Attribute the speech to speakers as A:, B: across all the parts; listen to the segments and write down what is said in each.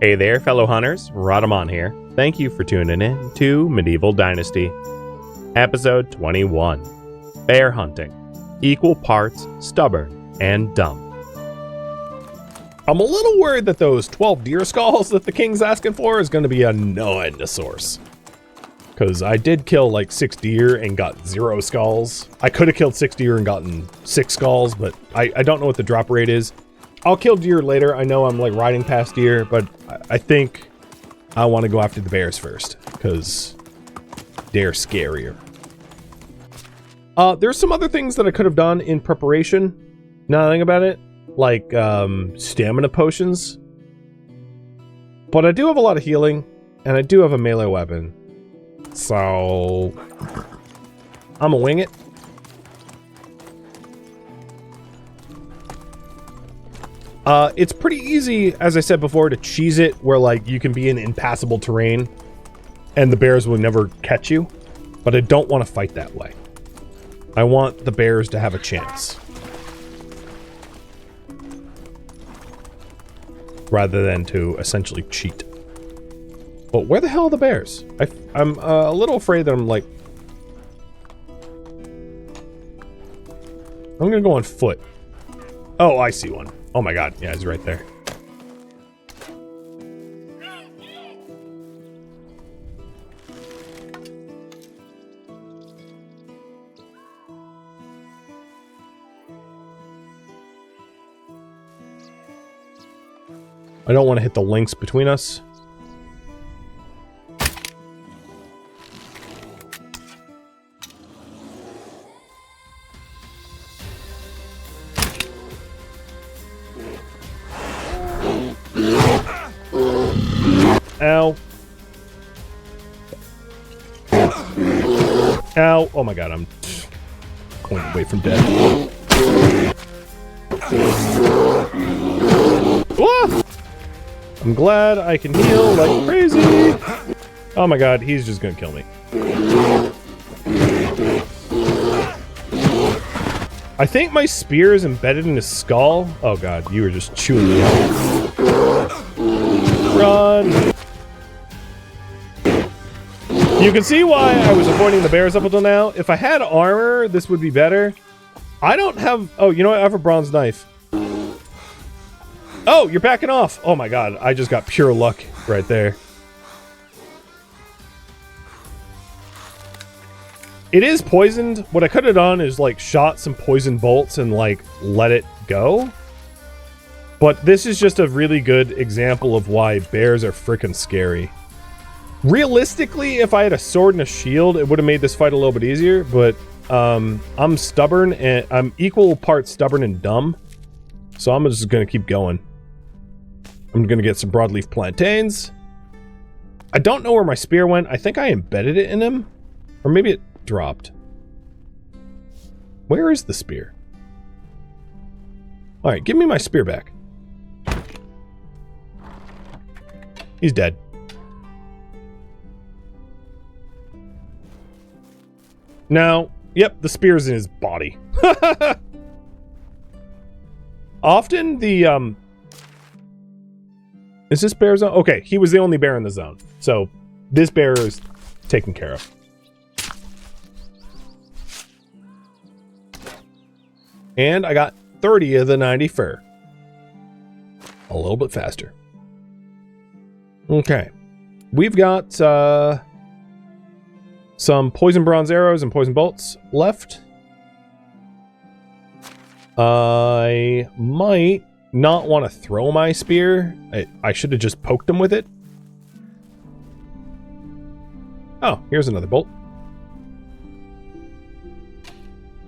A: Hey there, fellow hunters. Rhadamant here. Thank you for tuning in to Medieval Dynasty. Episode 21. Bear hunting. Equal parts stubborn and dumb. I'm a little worried that those 12 deer skulls that the king's asking for is going to be a no-end source. Because I did kill like 6 deer and got 0 skulls. I could have killed 6 deer and gotten 6 skulls, but I don't know what the drop rate is. I'll kill deer later. I know I'm like riding past deer, but I think I want to go after the bears first because they're scarier. There's some other things that I could have done in preparation. Now that I think about it, like stamina potions. But I do have a lot of healing, and I do have a melee weapon. So I'm gonna wing it. It's pretty easy, as I said before, to cheese it where like you can be in impassable terrain and the bears will never catch you. But I don't want to fight that way. I want the bears to have a chance. Rather than to essentially cheat. But where the hell are the bears? I'm a little afraid that I'm like... I'm gonna go on foot. Oh, I see one. Oh my god, yeah, he's right there. I don't want to hit the links between us. Ow. Ow. Oh my god, I'm going away from death. Ah! I'm glad I can heal like crazy. Oh my god, he's just gonna kill me. I think my spear is embedded in his skull. Oh god, you were just chewing me out. Run! You can see why I was avoiding the bears up until now. If I had armor, this would be better. I don't have... Oh, you know what? I have a bronze knife. Oh, you're backing off. Oh my god, I just got pure luck right there. It is poisoned. What I could have done is like shot some poison bolts and like let it go. But this is just a really good example of why bears are freaking scary. Realistically, if I had a sword and a shield, it would have made this fight a little bit easier, but I'm stubborn and I'm equal parts stubborn and dumb. So I'm just gonna keep going. I'm gonna get some broadleaf plantains. I don't know where my spear went. I think I embedded it in him. Or maybe it dropped. Where is the spear? Alright, give me my spear back. He's dead. Now, yep, the spear's in his body. Often the, is this bear zone? Okay, he was the only bear in the zone. So, this bear is taken care of. And I got 30 of the 90 fur. A little bit faster. Okay. We've got, some poison bronze arrows and poison bolts left. I might not want to throw my spear. I should have just poked him with it. Oh, here's another bolt.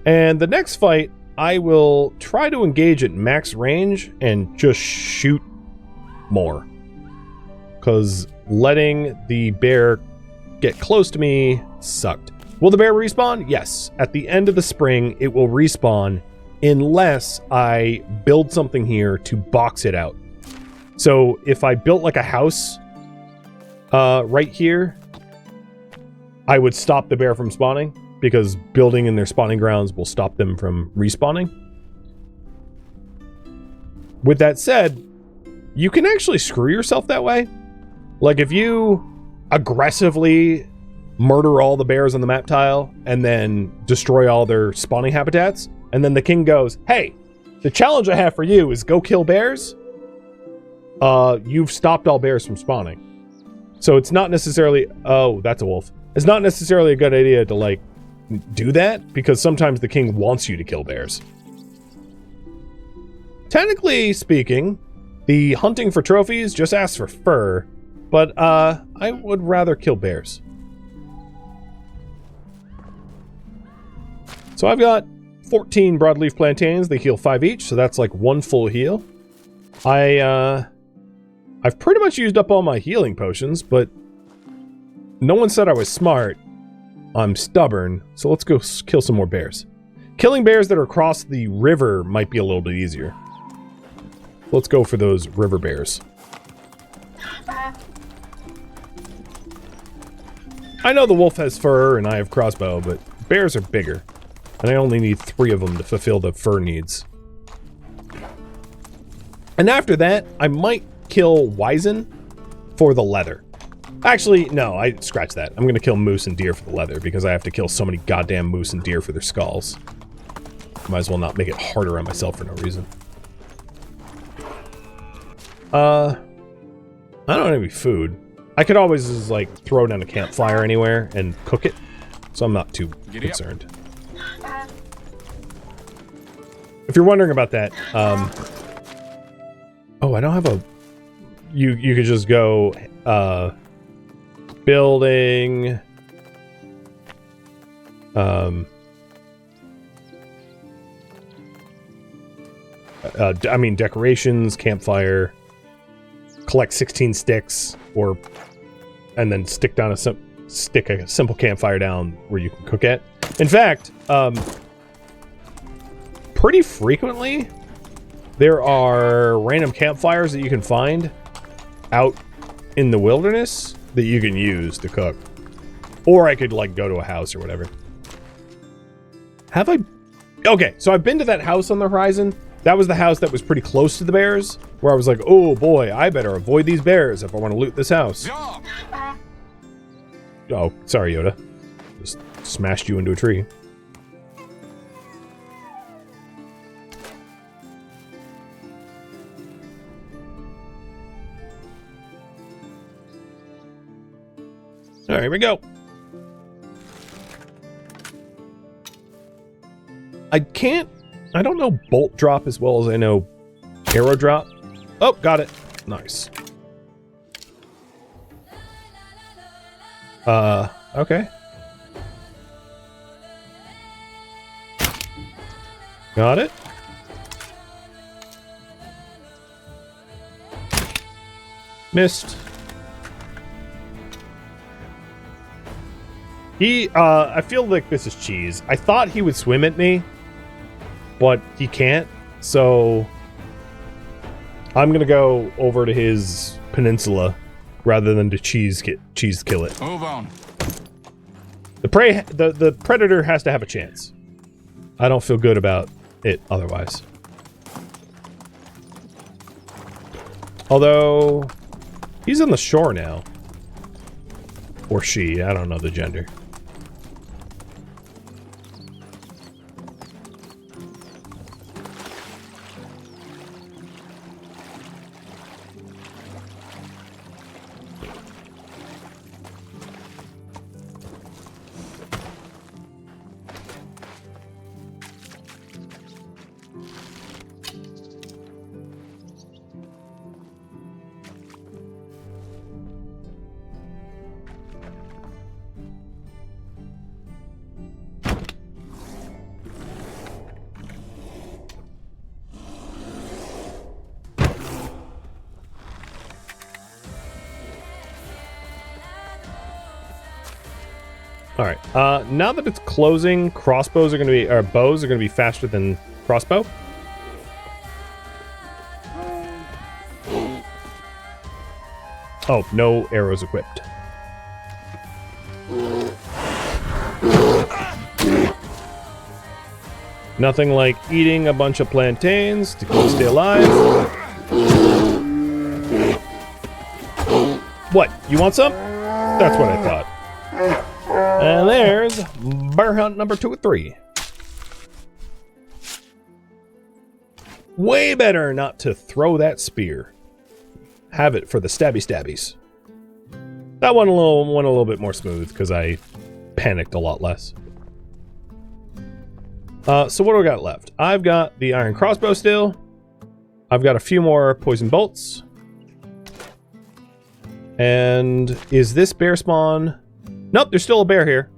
A: And the next fight, I will try to engage at max range and just shoot more. Because letting the bear get close to me sucked. Will the bear respawn? Yes. At the end of the spring, it will respawn unless I build something here to box it out. So if I built like a house right here, I would stop the bear from spawning because building in their spawning grounds will stop them from respawning. With that said, you can actually screw yourself that way. Like, if you aggressively murder all the bears on the map tile and then destroy all their spawning habitats, and then the king goes, hey, the challenge I have for you is go kill bears, you've stopped all bears from spawning. So it's not necessarily, oh, that's a wolf. It's not necessarily a good idea to, like, do that, because sometimes the king wants you to kill bears. Technically speaking, the hunting for trophies just asks for fur, but I would rather kill bears. So I've got 14 broadleaf plantains. They heal 5 each, so that's like 1 full heal. I've pretty much used up all my healing potions, but no one said I was smart. I'm stubborn, so let's go kill some more bears. Killing bears that are across the river might be a little bit easier. Let's go for those river bears. I know the wolf has fur and I have crossbow, but bears are bigger. And I only need 3 of them to fulfill the fur needs. And after that, I might kill Wizen for the leather. Actually, no, I scratch that. I'm gonna kill moose and deer for the leather because I have to kill so many goddamn moose and deer for their skulls. Might as well not make it harder on myself for no reason. I don't have any food. I could always just, like, throw down a campfire anywhere and cook it, so I'm not too concerned. If you're wondering about that, oh, I don't have a... You could just go, building, I mean, decorations, campfire, collect 16 sticks, and then stick a simple campfire down where you can cook it. In fact, pretty frequently, there are random campfires that you can find out in the wilderness that you can use to cook. Or I could, like, go to a house or whatever. Have I... Okay, so I've been to that house on the horizon. That was the house that was pretty close to the bears, where I was like, oh boy, I better avoid these bears if I want to loot this house. Oh, sorry, Yoda. Just smashed you into a tree. All right, here we go. I don't know bolt drop as well as I know arrow drop. Oh, got it. Nice. Okay. Got it. Missed. I feel like this is cheese. I thought he would swim at me, but he can't, so I'm gonna go over to his peninsula rather than to cheese kill it.
B: Move on.
A: The predator has to have a chance. I don't feel good about it otherwise. Although he's on the shore now. Or she, I don't know the gender. Alright, now that it's closing, bows are gonna be faster than crossbow. Oh, no arrows equipped. Nothing like eating a bunch of plantains to stay alive. What? You want some? That's what I thought. And there's bear hunt number 2 or 3. Way better not to throw that spear. Have it for the stabby stabbies. That one went a little bit more smooth because I panicked a lot less. So what do I got left? I've got the iron crossbow still. I've got a few more poison bolts. And is this bear spawn? Nope, there's still a bear here.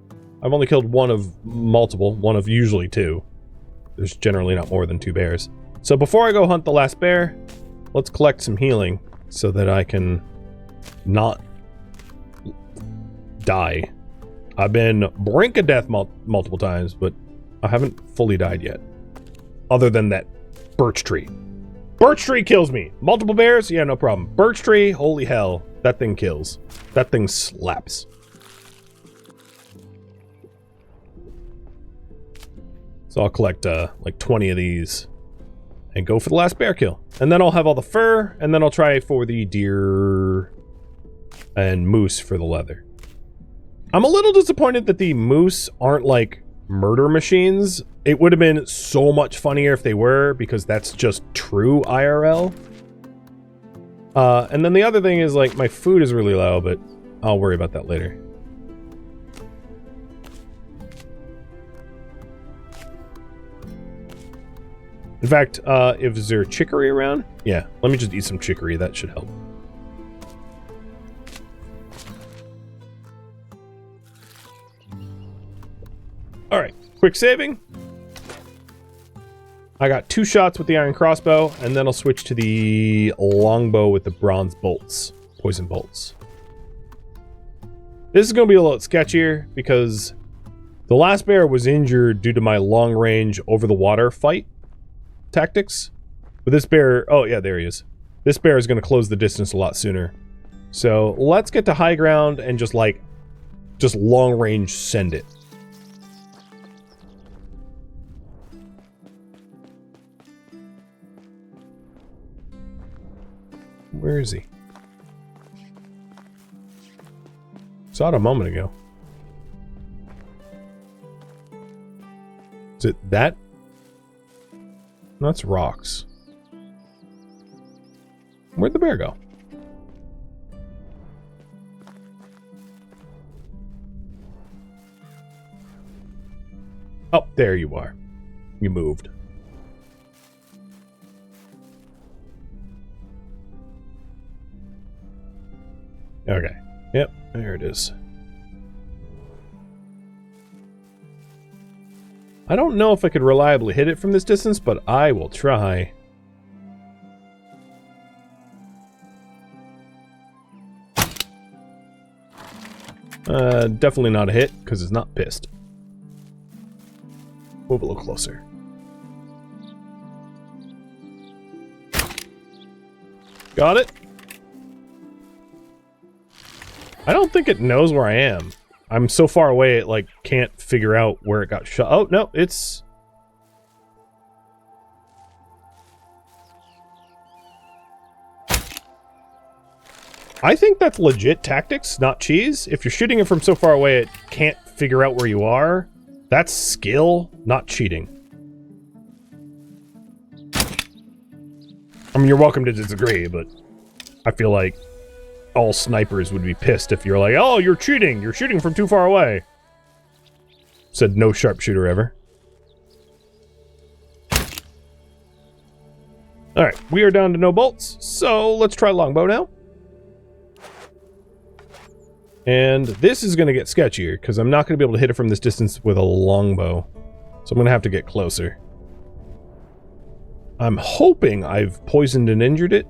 A: I've only killed one of multiple, one of usually 2. There's generally not more than 2 bears. So before I go hunt the last bear, let's collect some healing so that I can not die. I've been brink of death multiple times, but I haven't fully died yet. Other than that birch tree. Birch tree kills me. Multiple bears? Yeah, no problem. Birch tree? Holy hell. That thing kills. That thing slaps. So I'll collect like 20 of these and go for the last bear kill. And then I'll have all the fur, and then I'll try for the deer and moose for the leather. I'm a little disappointed that the moose aren't like murder machines. It would have been so much funnier if they were, because that's just true IRL. And then the other thing is, like, my food is really low, but I'll worry about that later. In fact, if is there chicory around? Yeah, let me just eat some chicory. That should help. All right, quick saving. I got 2 shots with the iron crossbow, and then I'll switch to the longbow with the bronze bolts, poison bolts. This is going to be a little sketchier because the last bear was injured due to my long range over the water fight tactics. But this bear, oh yeah, there he is. This bear is going to close the distance a lot sooner. So let's get to high ground and just long range send it. Where is he? Saw it a moment ago. Is it that? No, that's rocks. Where'd the bear go? Oh, there you are. You moved. Okay. Yep, there it is. I don't know if I could reliably hit it from this distance, but I will try. Definitely not a hit, because it's not pissed. Move a little closer. Got it? I don't think it knows where I am. I'm so far away it, like, can't figure out where it got shot. Oh, no, it's... I think that's legit tactics, not cheese. If you're shooting it from so far away it can't figure out where you are, that's skill, not cheating. I mean, you're welcome to disagree, but I feel like all snipers would be pissed if you're like, oh, you're cheating. You're shooting from too far away. Said no sharpshooter ever. Alright, we are down to no bolts, so let's try longbow now. And this is going to get sketchier, because I'm not going to be able to hit it from this distance with a longbow. So I'm going to have to get closer. I'm hoping I've poisoned and injured it.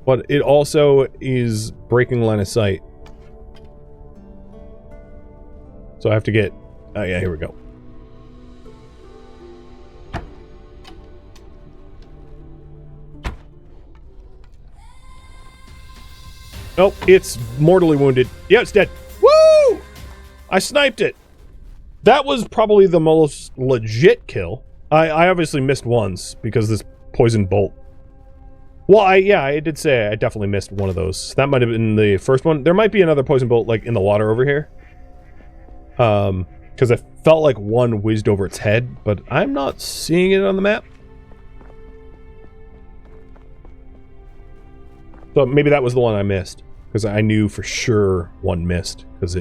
A: But it also is breaking line of sight. So I have to get... Oh yeah, here we go. Nope, it's mortally wounded. Yeah, it's dead. Woo! I sniped it. That was probably the most legit kill. I obviously missed once because this poison bolt Well, I did say I definitely missed one of those. That might have been the first one. There might be another poison bolt, like, in the water over here. Because I felt like one whizzed over its head, but I'm not seeing it on the map. So maybe that was the one I missed, because I knew for sure one missed, because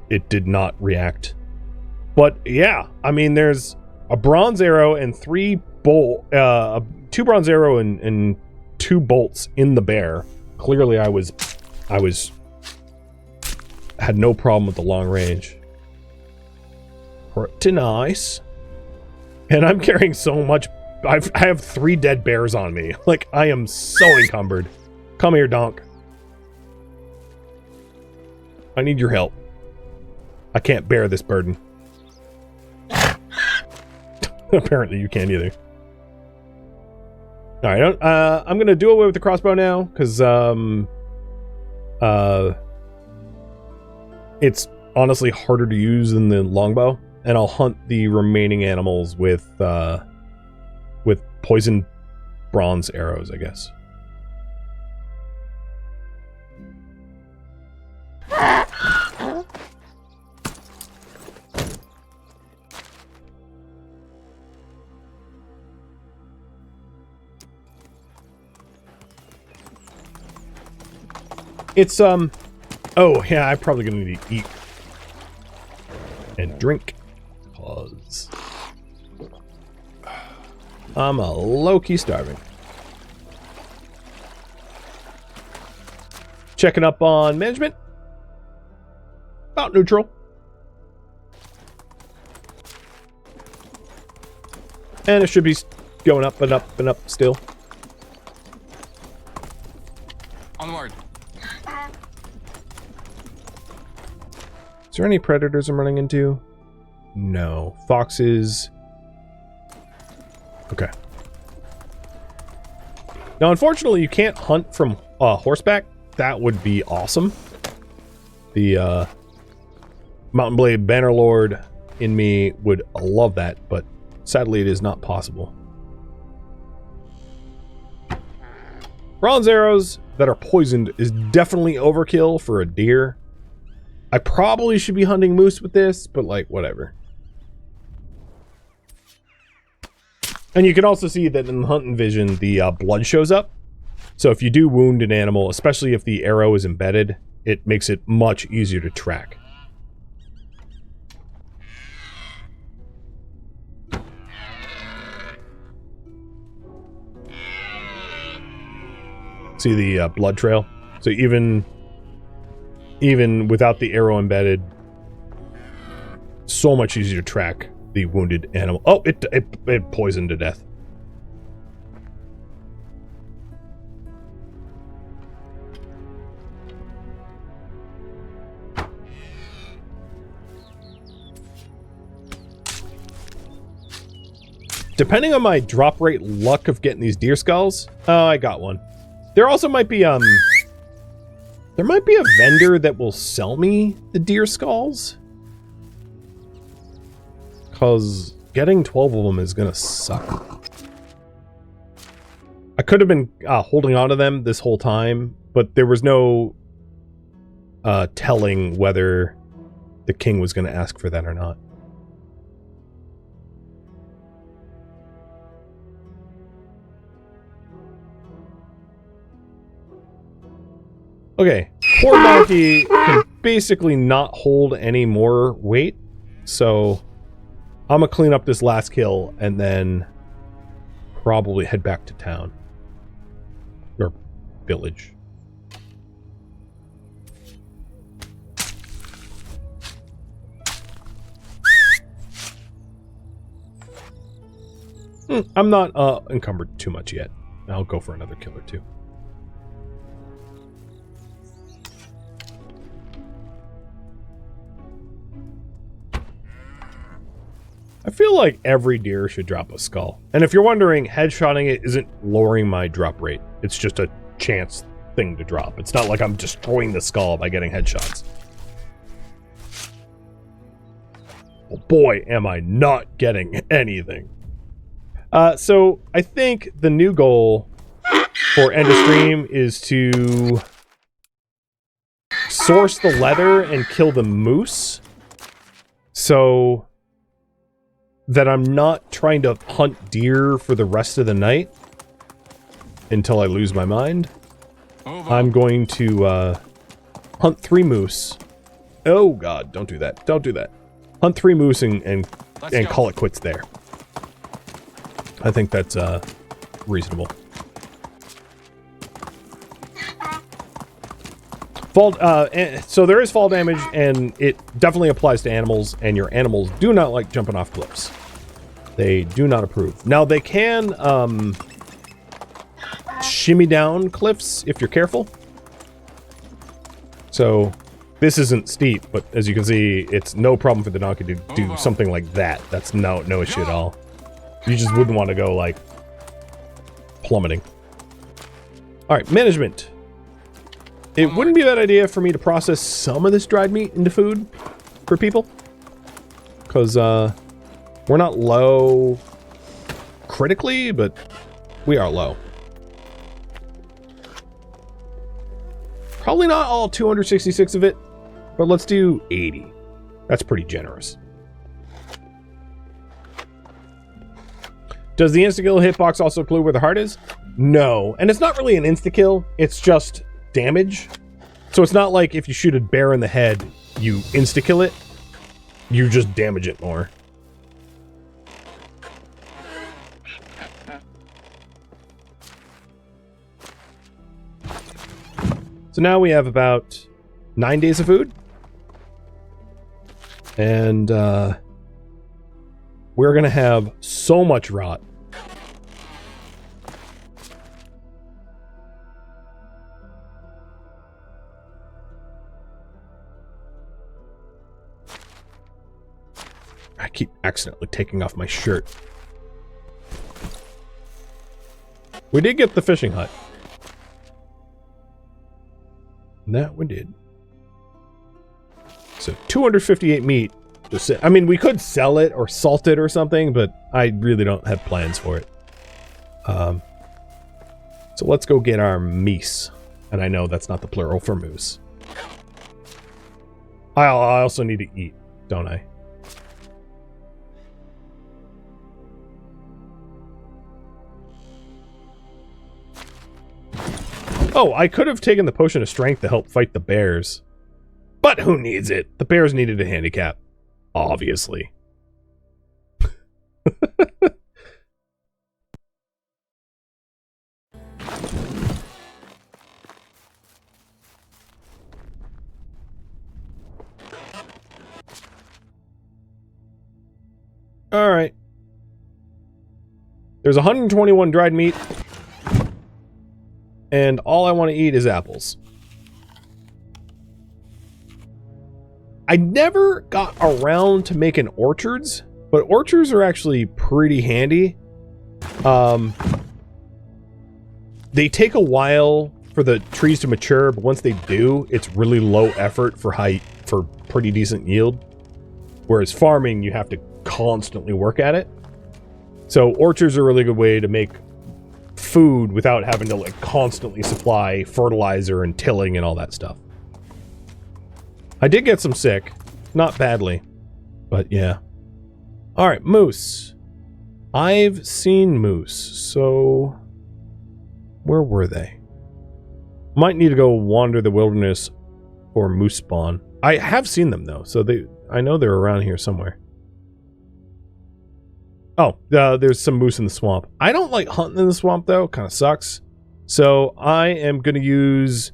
A: it did not react. But yeah, I mean, there's a bronze arrow and 2 bronze arrow and 2 bolts in the bear. Clearly I had no problem with the long range. Pretty nice. And I'm carrying so much. I have 3 dead bears on me. Like, I am so encumbered. Come here, Donk. I need your help. I can't bear this burden. Apparently you can't either. Alright, I'm gonna do away with the crossbow now, because it's honestly harder to use than the longbow, and I'll hunt the remaining animals with poison bronze arrows, I guess. It's, oh, yeah, I'm probably gonna need to eat and drink, cause I'm a low-key starving. Checking up on management. About neutral. And it should be going up and up and up still.
B: Onward.
A: Is there any predators I'm running into? No. Foxes. Okay. Now, unfortunately, you can't hunt from horseback. That would be awesome. The Mountain Blade Bannerlord in me would love that, but sadly it is not possible. Bronze arrows that are poisoned is definitely overkill for a deer. I probably should be hunting moose with this, but like, whatever. And you can also see that in the hunting vision, the blood shows up. So if you do wound an animal, especially if the arrow is embedded, it makes it much easier to track. See the blood trail? So even without the arrow embedded, so much easier to track the wounded animal. Oh, it poisoned to death. Depending on my drop rate luck of getting these deer skulls, oh, I got one. There also might be there might be a vendor that will sell me the deer skulls. Because getting 12 of them is going to suck. I could have been holding on to them this whole time, but there was no telling whether the king was going to ask for that or not. Okay, poor donkey can basically not hold any more weight, so I'm gonna clean up this last kill and then probably head back to town. Or village. I'm not encumbered too much yet. I'll go for another kill or two. I feel like every deer should drop a skull. And if you're wondering, headshotting it isn't lowering my drop rate. It's just a chance thing to drop. It's not like I'm destroying the skull by getting headshots. Well, boy, am I not getting anything. So I think the new goal for end of stream is to source the leather and kill the moose, so that I'm not trying to hunt deer for the rest of the night until I lose my mind. I'm going to hunt 3 moose. Oh god, don't do that. Don't do that. Hunt 3 moose and call it quits there. I think that's reasonable. Fall, so there is fall damage, and it definitely applies to animals, and your animals do not like jumping off cliffs. They do not approve. Now, they can shimmy down cliffs if you're careful. So, this isn't steep, but as you can see, it's no problem for the donkey to do something like that. That's no issue at all. You just wouldn't want to go, like, plummeting. Alright, management. It wouldn't be a bad idea for me to process some of this dried meat into food for people. Because, we're not low critically, but we are low. Probably not all 266 of it, but let's do 80. That's pretty generous. Does the insta-kill hitbox also clue where the heart is? No, and it's not really an insta-kill, it's just damage. So it's not like if you shoot a bear in the head, you insta-kill it. You just damage it more. So now we have about 9 days of food. And we're gonna have so much rot. I keep accidentally taking off my shirt. We did get the fishing hut. That we did. So 258 meat. Just, I mean, we could sell it or salt it or something, but I really don't have plans for it. So let's go get our meese. And I know that's not the plural for moose. I also need to eat, don't I? Oh, I could have taken the potion of strength to help fight the bears. But who needs it? The bears needed a handicap. Obviously. Alright. There's 121 dried meat. And all I want to eat is apples. I never got around to making orchards, but orchards are actually pretty handy. They take a while for the trees to mature, but once they do, it's really low effort for pretty decent yield. Whereas farming, you have to constantly work at it. So orchards are a really good way to make food without having to like constantly supply fertilizer and tilling and all that stuff. I did get some sick, not badly, but yeah. All right, moose. I've seen moose, so where were they? Might need to go wander the wilderness for moose spawn. I have seen them though, so I know they're around here somewhere. Oh, there's some moose in the swamp. I don't like hunting in the swamp, though. Kind of sucks. So I am going to use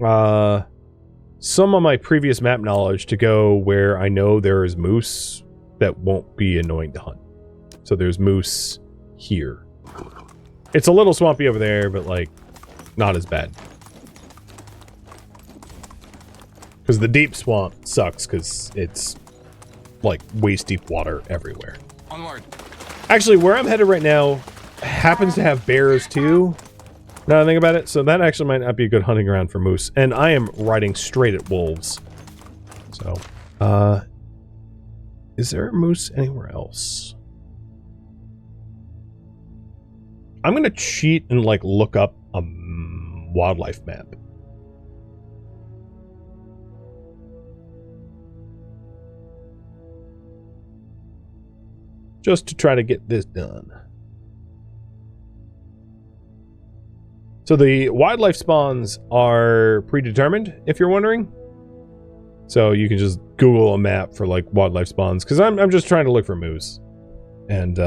A: some of my previous map knowledge to go where I know there is moose that won't be annoying to hunt. So there's moose here. It's a little swampy over there, but, like, not as bad. Because the deep swamp sucks, because it's, like, waist-deep water everywhere.
B: Onward.
A: Actually, where I'm headed right now happens to have bears too. Now I think about it, so that actually might not be a good hunting ground for moose. And I am riding straight at wolves. So, is there a moose anywhere else? I'm gonna cheat and like look up a wildlife map. Just to try to get this done. So the wildlife spawns are predetermined, if you're wondering. So you can just Google a map for like wildlife spawns, because I'm just trying to look for moose. And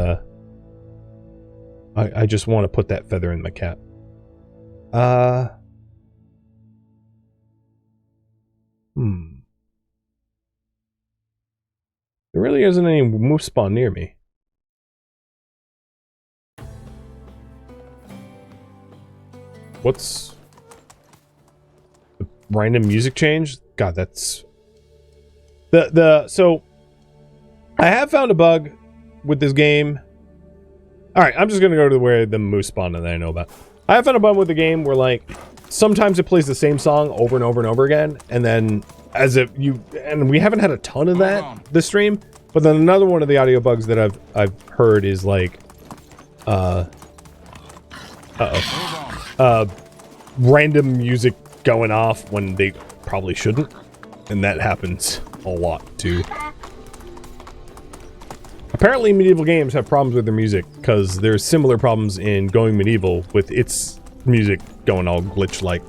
A: I just want to put that feather in my cap. There really isn't any moose spawn near me. What's the random music change? God, that's so I have found a bug with this game. All right, I'm just gonna go to where the moose spawn that I know about. I have found a bug with the game where like sometimes it plays the same song over and over and over again, and then and we haven't had a ton of that this stream. But then another one of the audio bugs that I've heard is like random music going off when they probably shouldn't, and that happens a lot too. Apparently medieval games have problems with their music because there's similar problems in Going Medieval with its music going all glitch like.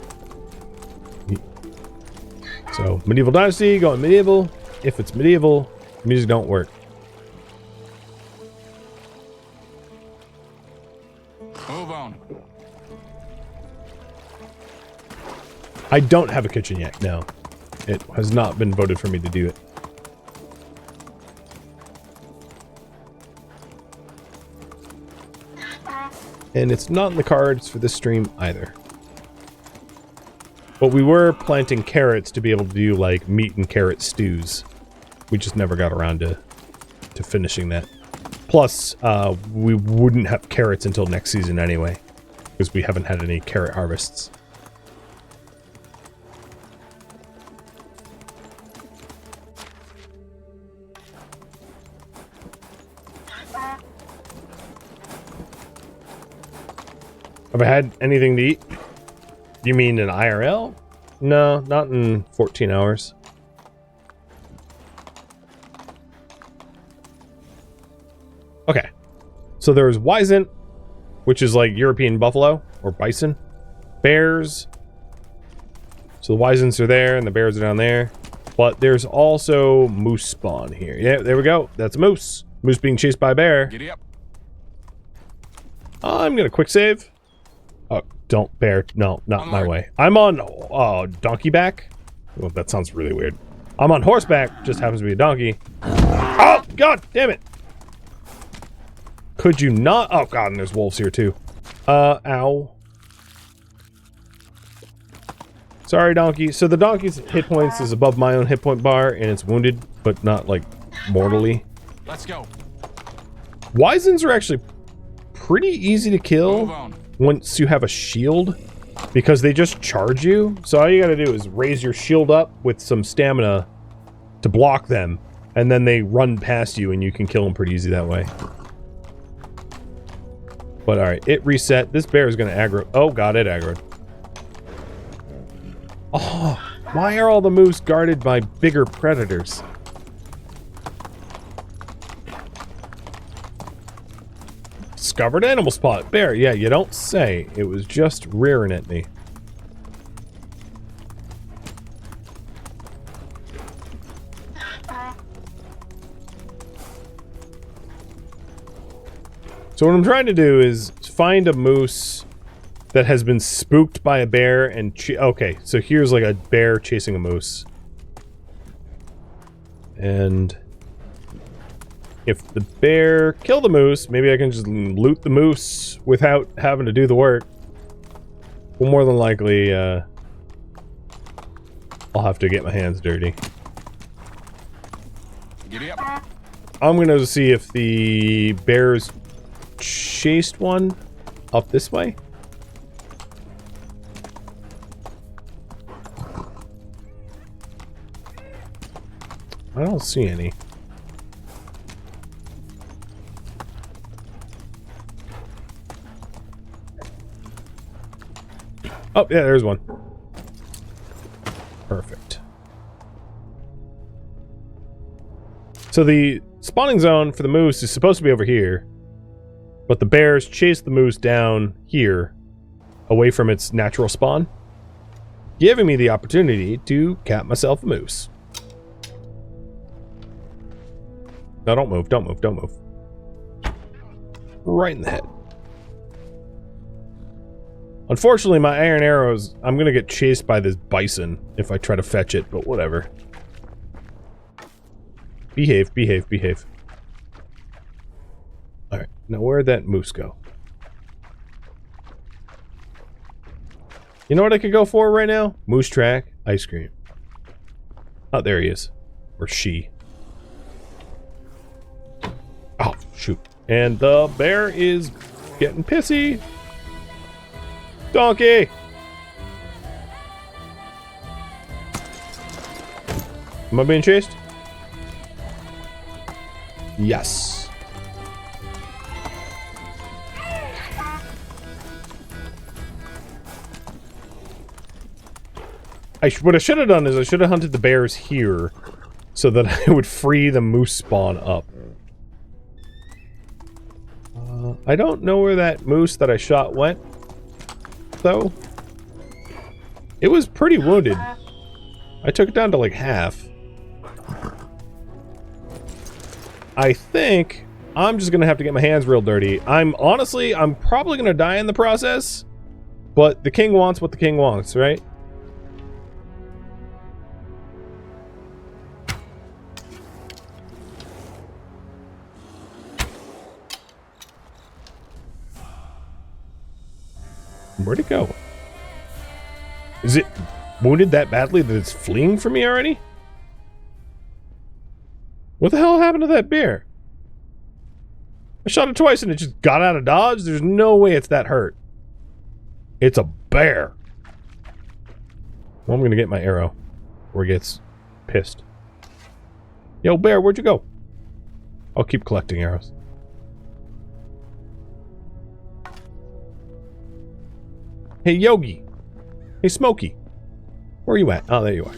A: So Medieval Dynasty, Going Medieval. If it's medieval, music don't work.
B: Move on.
A: I don't have a kitchen yet, no. It has not been voted for me to do it. And it's not in the cards for this stream either. But we were planting carrots to be able to do like meat and carrot stews. We just never got around to finishing that. Plus, we wouldn't have carrots until next season anyway, because we haven't had any carrot harvests. Have I had anything to eat? You mean in IRL? No, not in 14 hours. Okay. So there's wisent, which is like European buffalo or bison. Bears. So the wisents are there and the bears are down there. But there's also moose spawn here. Yeah, there we go. That's a moose. Moose being chased by a bear.
B: Giddy up.
A: I'm gonna quick save. Oh, don't bear. No, not my way. I'm on donkey back. Well, that sounds really weird. I'm on horseback. Just happens to be a donkey. Oh, God damn it. Could you not? Oh, God, and there's wolves here, too. Ow. Sorry, donkey. So the donkey's hit points is above my own hit point bar, and it's wounded, but not, like, mortally.
B: Let's go.
A: Wisens are actually pretty easy to kill once you have a shield, because they just charge you. So all you gotta do is raise your shield up with some stamina to block them, and then they run past you and you can kill them pretty easy that way. But alright, it reset. This bear is gonna aggro. Oh god, it aggroed. Oh, why are all the moose guarded by bigger predators? Discovered animal spot. Bear, yeah, you don't say. It was just rearing at me. So what I'm trying to do is find a moose that has been spooked by a bear and... okay, so here's like a bear chasing a moose. And... if the bear kill the moose, maybe I can just loot the moose without having to do the work. Well, more than likely, I'll have to get my hands dirty.
B: Giddy up.
A: I'm gonna see if the bears chased one up this way. I don't see any. Oh, yeah, there's one. Perfect. So the spawning zone for the moose is supposed to be over here, but the bears chase the moose down here, away from its natural spawn, giving me the opportunity to cap myself a moose. No, don't move, don't move, don't move. Right in the head. Unfortunately, my iron arrows, I'm gonna get chased by this bison if I try to fetch it, but whatever. Behave, behave, behave. Alright, now where'd that moose go? You know what I could go for right now? Moose track, ice cream. Oh, there he is. Or she. Oh, shoot. And the bear is getting pissy. Donkey! Am I being chased? Yes. What I should have done is I should have hunted the bears here so that I would free the moose spawn up. I don't know where that moose that I shot went, though. It was pretty wounded. I took it down to like half. I think I'm just gonna have to get my hands real dirty. I'm probably gonna die in the process, but the king wants what the king wants, right? Where'd it go? Is it wounded that badly that it's fleeing from me already? What the hell happened to that bear? I shot it twice and it just got out of dodge? There's no way it's that hurt. It's a bear. Well, I'm gonna get my arrow before he gets pissed. Yo, bear, where'd you go? I'll keep collecting arrows. Hey, Yogi. Hey, Smokey. Where are you at? Oh, there you are.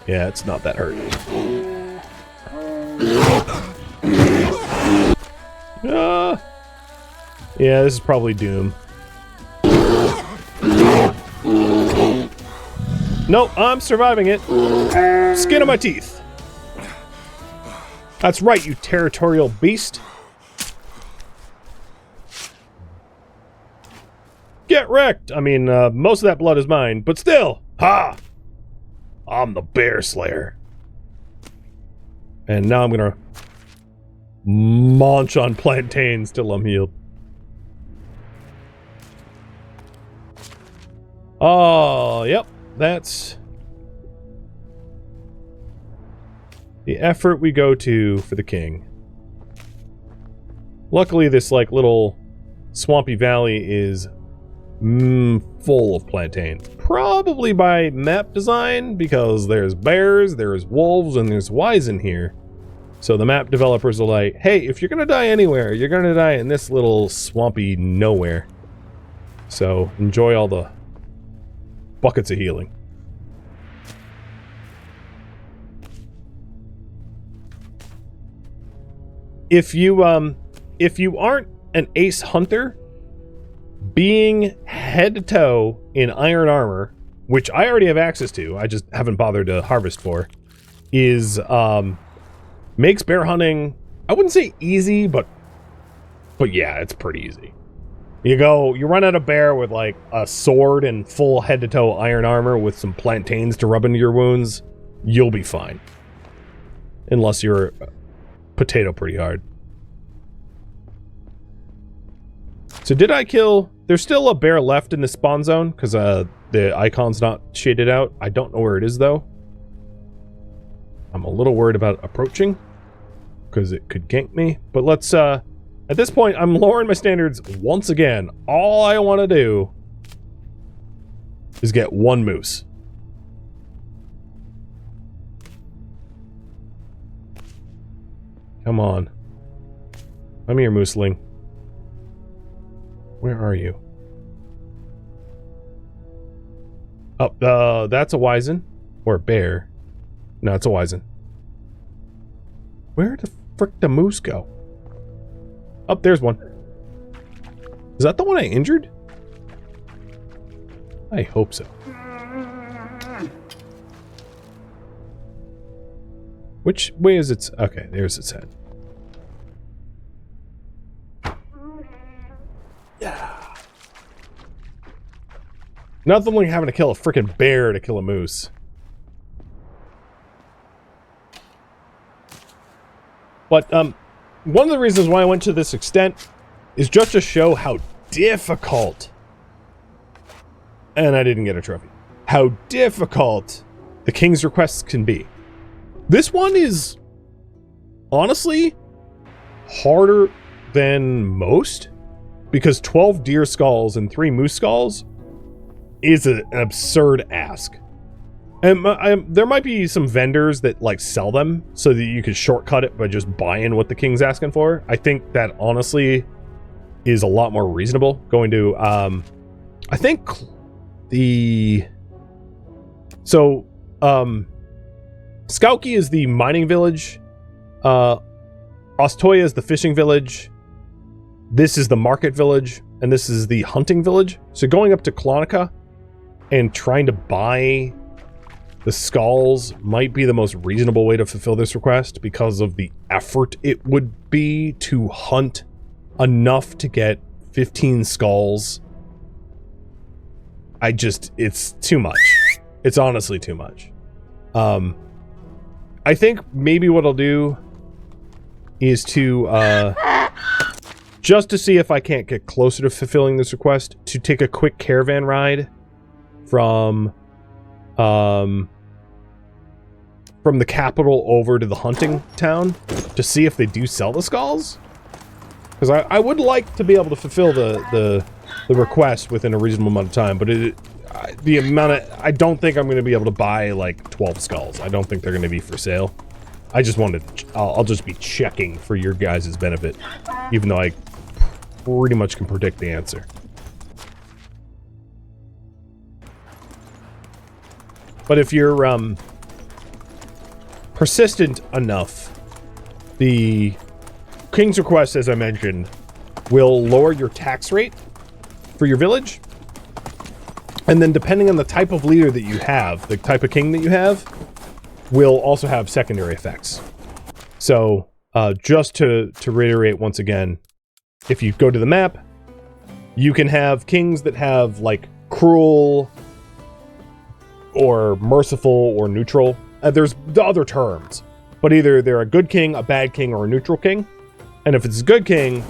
A: Yeah, it's not that hurt. Yeah, this is probably doom. Nope, I'm surviving it. Skin of my teeth. That's right, you territorial beast. Get wrecked! I mean, most of that blood is mine, but still! Ha! I'm the bear slayer. And now I'm gonna munch on plantains till I'm healed. Oh, yep. That's the effort we go to for the king. Luckily, this, like, little swampy valley is full of plantains. Probably by map design, because there's bears, there's wolves, and there's Wisen here. So the map developers are like, hey, if you're gonna die anywhere, you're gonna die in this little swampy nowhere. So enjoy all the buckets of healing. If you aren't an ace hunter, being head to toe in iron armor, which I already have access to, I just haven't bothered to harvest for, is makes bear hunting, I wouldn't say easy, but yeah, it's pretty easy. You run at a bear with like a sword and full head to toe iron armor with some plantains to rub into your wounds, you'll be fine. Unless you're potato pretty hard. So did I kill... There's still a bear left in the spawn zone, because the icon's not shaded out. I don't know where it is, though. I'm a little worried about approaching, because it could gank me. But let's, at this point, I'm lowering my standards once again. All I want to do is get one moose. Come on. I'm here, Mooseling. Where are you? Oh, that's a Wizen. Or a bear. No, it's a Wizen. Where the frick the moose go? Oh, there's one. Is that the one I injured? I hope so. Which way is its... Okay, there's its head. Yeah. Nothing like having to kill a freaking bear to kill a moose. But, one of the reasons why I went to this extent is just to show how difficult... And I didn't get a trophy. How difficult the King's Requests can be. This one is, honestly, harder than most. Because 12 deer skulls and 3 moose skulls is an absurd ask. And there might be some vendors that, like, sell them so that you could shortcut it by just buying what the king's asking for. I think that, honestly, is a lot more reasonable. Going to, I think the... So, Skauki is the mining village. Ostoya is the fishing village. This is the market village. And this is the hunting village. So going up to Klonika and trying to buy the skulls might be the most reasonable way to fulfill this request because of the effort it would be to hunt enough to get 15 skulls. It's too much. It's honestly too much. I think maybe what I'll do is to, just to see if I can't get closer to fulfilling this request, to take a quick caravan ride from the capital over to the hunting town to see if they do sell the skulls. Because I would like to be able to fulfill the request within a reasonable amount of time, but I don't think I'm going to be able to buy like 12 skulls. I don't think they're going to be for sale. I just wanted, I'll just be checking for your guys' benefit, even though I pretty much can predict the answer. But if you're persistent enough, the King's Request, as I mentioned, will lower your tax rate for your village. And then depending on the type of leader that you have, the type of king that you have, will also have secondary effects. So, just to reiterate once again, if you go to the map, you can have kings that have, like, cruel, or merciful, or neutral. There's the other terms. But either they're a good king, a bad king, or a neutral king. And if it's a good king,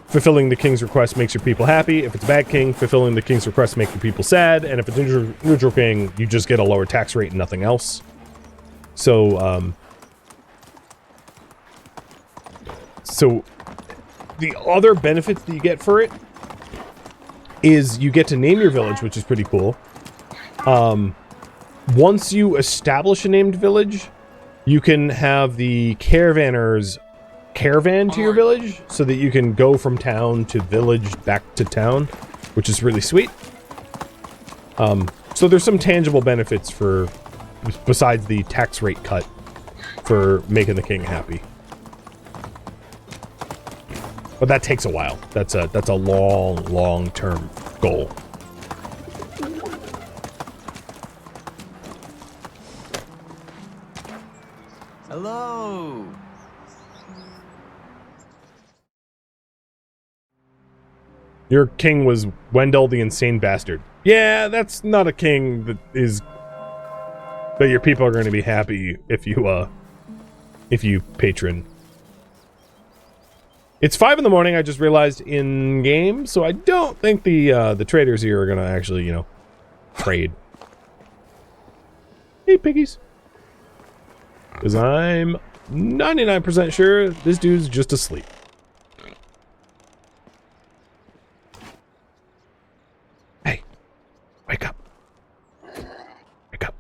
A: fulfilling the king's request makes your people happy. If it's a bad king, fulfilling the king's request makes your people sad. And if it's a neutral king, you just get a lower tax rate and nothing else. So, so the other benefits that you get for it is you get to name your village, which is pretty cool. Once you establish a named village, you can have the caravanners caravan to your village so that you can go from town to village back to town, which is really sweet. So there's some tangible benefits for, besides the tax rate cut, for making the king happy. But that takes a while. That's a long-term goal.
C: Hello.
A: Your king was Wendell the Insane Bastard. Yeah, that's not a king that your people are going to be happy if you patron. It's 5 in the morning, I just realized, in game, so I don't think the traders here are going to actually, you know, trade. Hey, piggies. Because I'm 99% sure this dude's just asleep. Hey, wake up. Wake up.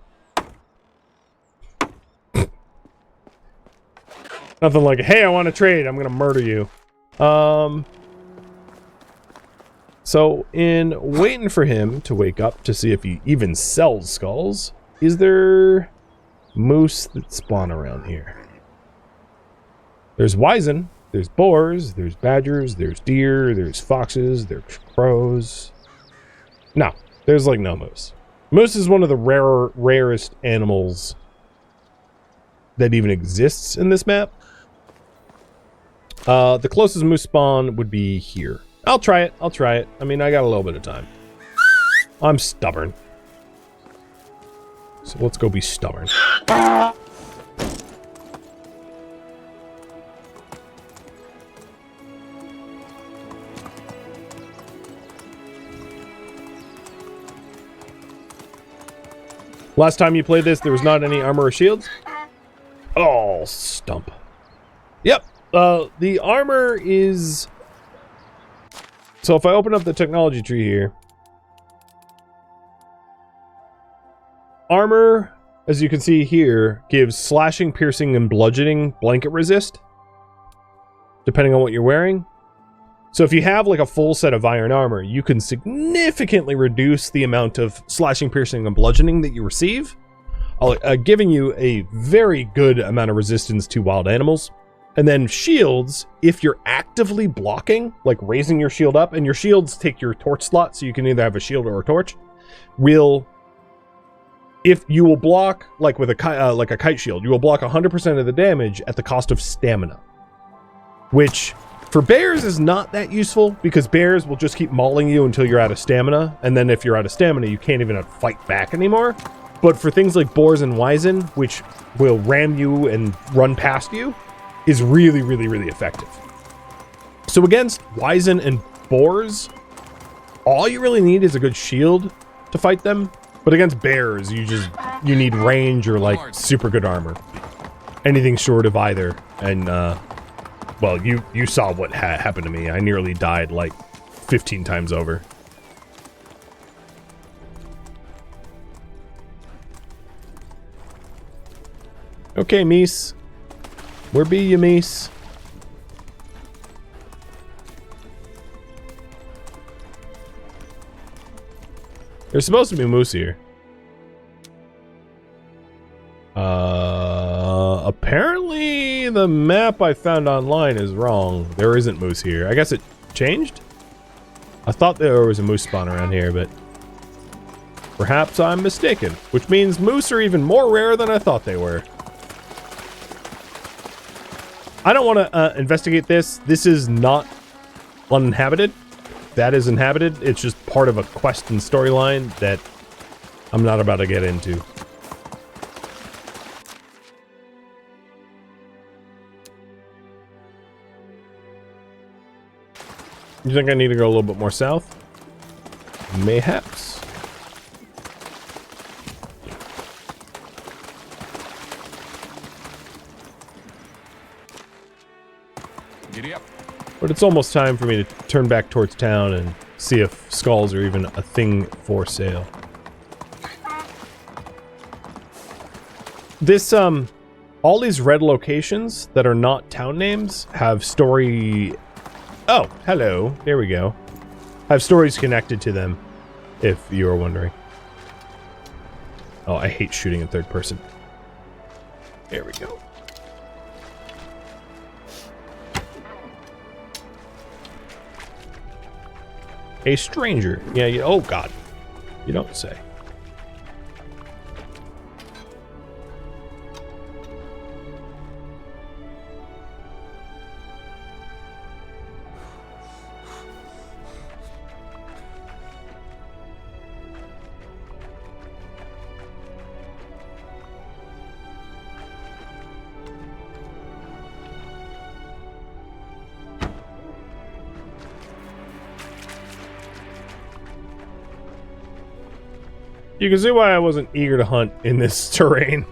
A: Nothing like, hey, I want to trade, I'm going to murder you. So in waiting for him to wake up to see if he even sells skulls, is there moose that spawn around here? There's wisen, there's boars, there's badgers, there's deer, there's foxes, there's crows. No, there's like no moose. Moose is one of the rarest animals that even exists in this map. The closest moose spawn would be here. I'll try it. I mean, I got a little bit of time. I'm stubborn. So let's go be stubborn. Last time you played this, there was not any armor or shields? Oh, stump. Yep. The armor is... So if I open up the technology tree here... Armor, as you can see here, gives slashing, piercing, and bludgeoning blanket resist. Depending on what you're wearing. So if you have like a full set of iron armor, you can significantly reduce the amount of slashing, piercing, and bludgeoning that you receive, giving you a very good amount of resistance to wild animals. And then shields, if you're actively blocking, like raising your shield up, and your shields take your torch slot, so you can either have a shield or a torch, if you will block, like with a kite shield, you will block 100% of the damage at the cost of stamina. Which... for bears is not that useful, because bears will just keep mauling you until you're out of stamina, and then if you're out of stamina, you can't even fight back anymore. But for things like boars and wisen, which will ram you and run past you, is really, really, really effective. So against wisen and boars, all you really need is a good shield to fight them. But against bears, you need range or like super good armor. Anything short of either, and well, you saw what happened to me. I nearly died like 15 times over. Okay, Meese. Where be you, Meese? There's supposed to be moose here. Apparently the map I found online is wrong. There isn't moose here. I guess it changed? I thought there was a moose spawn around here, but perhaps I'm mistaken, which means moose are even more rare than I thought they were. I don't want to investigate this. This is not uninhabited. That is inhabited. It's just part of a quest and storyline that I'm not about to get into. You think I need to go a little bit more south? Mayhaps.
B: Giddy up.
A: But it's almost time for me to turn back towards town and see if skulls are even a thing for sale. This, all these red locations that are not town names have story... Oh, hello. There we go. Have stories connected to them, if you were wondering. Oh, I hate shooting in third person. There we go. A stranger. Yeah, oh god. You don't say. You can see why I wasn't eager to hunt in this terrain.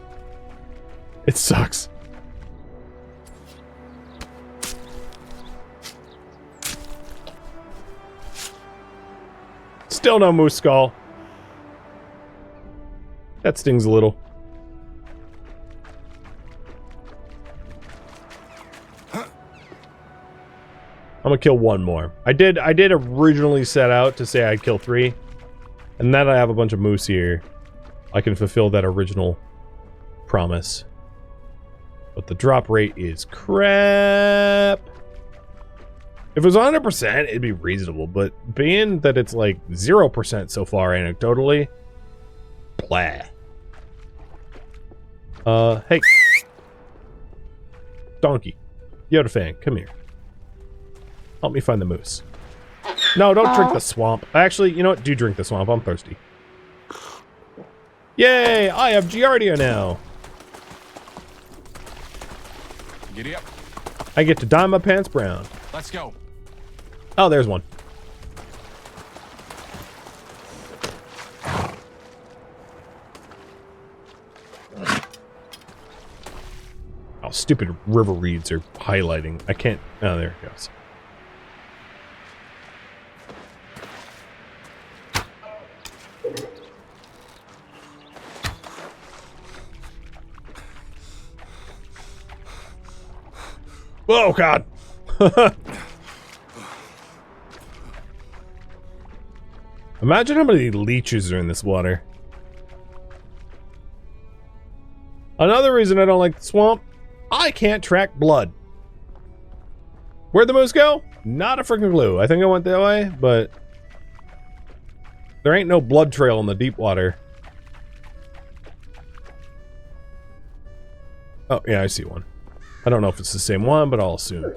A: It sucks. Still no moose skull. That stings a little. I'm gonna kill one more. I did originally set out to say I'd kill 3. And now that I have a bunch of moose here, I can fulfill that original promise. But the drop rate is crap. If it was 100%, it'd be reasonable. But being that it's like 0% so far anecdotally, blah. Hey. Donkey. Yoda fan, come here. Help me find the moose. No, don't drink the swamp. Actually, you know what? Do drink the swamp. I'm thirsty. Yay! I have Giardia now.
B: Giddy up.
A: I get to dye my pants brown.
B: Let's go.
A: Oh, there's one. Oh, stupid river reeds are highlighting. I can't. Oh, there it goes. Oh, God. Imagine how many leeches are in this water. Another reason I don't like the swamp, I can't track blood. Where'd the moose go? Not a freaking clue. I think I went that way, but there ain't no blood trail in the deep water. Oh, yeah, I see one. I don't know if it's the same one, but I'll assume.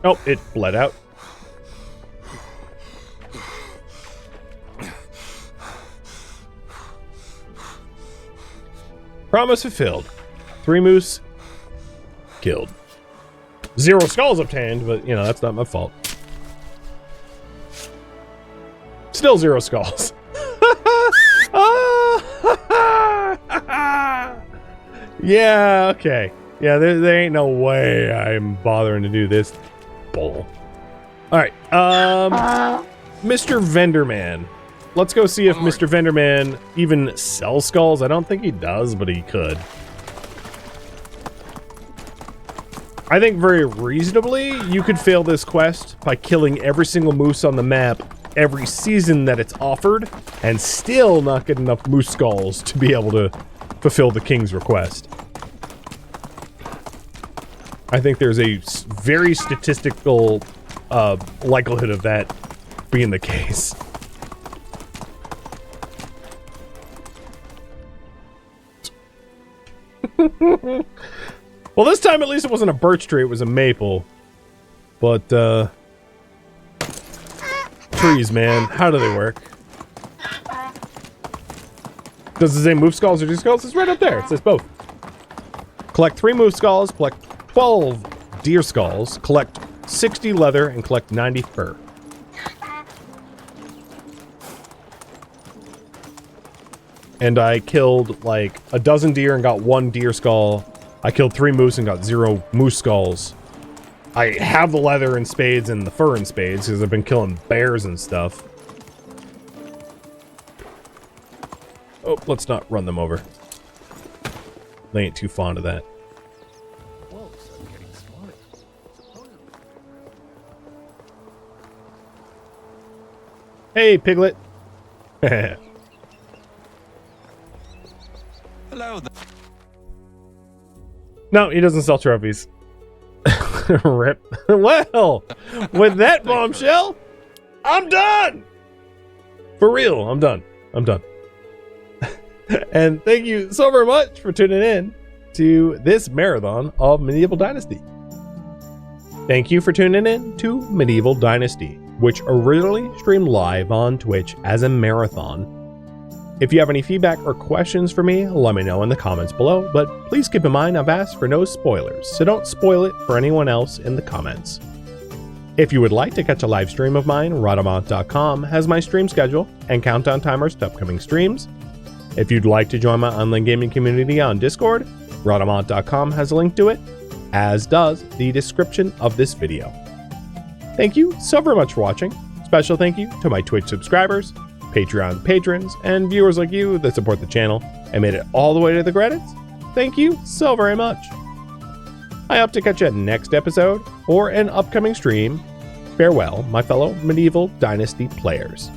A: Oh, it bled out. Promise fulfilled. 3 moose killed. 0 skulls obtained, but you know, that's not my fault. Still 0 skulls. Yeah, okay. Yeah, there ain't no way I'm bothering to do this bull. Alright, Mr. Venderman. Let's go see if Mr. Venderman even sells skulls. I don't think he does, but he could. I think very reasonably, you could fail this quest by killing every single moose on the map every season that it's offered, and still not get enough moose skulls to be able to fulfill the king's request. I think there's a very statistical likelihood of that being the case. Well, this time at least it wasn't a birch tree, it was a maple. But, trees, man. How do they work? Does it say move skulls or deer skulls? It's right up there. It says both. Collect 3 move skulls, collect 12 deer skulls, collect 60 leather, and collect 90 fur. And I killed like a dozen deer and got 1 deer skull. I killed 3 moose and got 0 moose skulls. I have the leather and spades and the fur and spades because I've been killing bears and stuff. Oh, let's not run them over. They ain't too fond of that. Hey, piglet.
B: Hello there.
A: No, he doesn't sell trophies. Rip. Well, with that bombshell, I'm done. For real, I'm done. I'm done. And thank you so very much for tuning in to this marathon of Medieval Dynasty. Thank you for tuning in to Medieval Dynasty, which originally streamed live on Twitch as a marathon. If you have any feedback or questions for me, let me know in the comments below, but please keep in mind I've asked for no spoilers, so don't spoil it for anyone else in the comments. If you would like to catch a live stream of mine, Rhadamant.com has my stream schedule and countdown timers to upcoming streams. If you'd like to join my online gaming community on Discord, Rhadamant.com has a link to it, as does the description of this video. Thank you so very much for watching. It's Special thank you to my Twitch subscribers, Patreon patrons, and viewers like you that support the channel and made it all the way to the credits. Thank you so very much. I hope to catch you next episode or an upcoming stream. Farewell, my fellow Medieval Dynasty players.